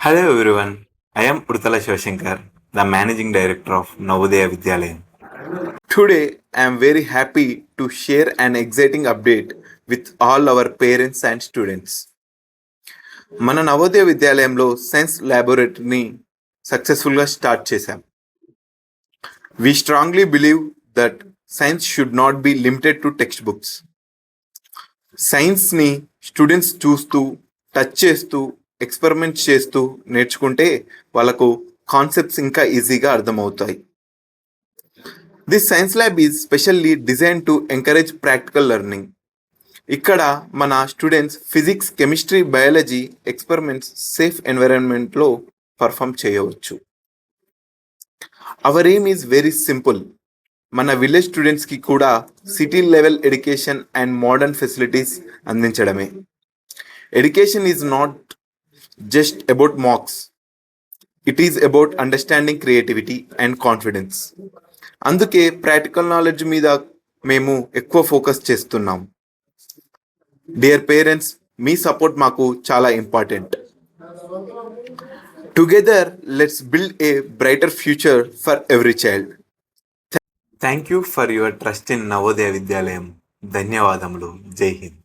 Hello everyone, I am Urtala Shivashankar, the Managing Director of Navodaya Vidyalayam. Today, I am very happy to share an exciting update with all our parents and students. మన Navodaya విద్యాలయంలో science ల్యాబొరేటరీని సక్సెస్ఫుల్గా start చేశాం. We strongly believe that science should not be limited to textbooks. సైన్స్ని students చూస్తూ touch చేస్తూ experiments చేస్తూ నేర్చుకుంటే వాళ్ళకు concepts ఇంకా ఈజీగా అర్థమవుతాయి. This science lab is specially design to encourage practical learning. ఇక్కడ మన students physics, chemistry, biology experiments safe ఎన్విరాన్మెంట్లో పర్ఫామ్ చేయవచ్చు. Our aim is very simple. మన విలేజ్ స్టూడెంట్స్కి కూడా city level education and modern facilities అందించడమే. Education is not just about marks, it is about understanding creativity and confidence. అందుకే practical knowledge మీద మేము ఎక్కువ ఫోకస్ చేస్తున్నాం. డియర్ పేరెంట్స్, మీ సపోర్ట్ మాకు చాలా important. Together let's build a brighter future for every child. Thank you for your trust in Navodaya విద్యాలయం. ధన్యవాదములు. జై హింద్.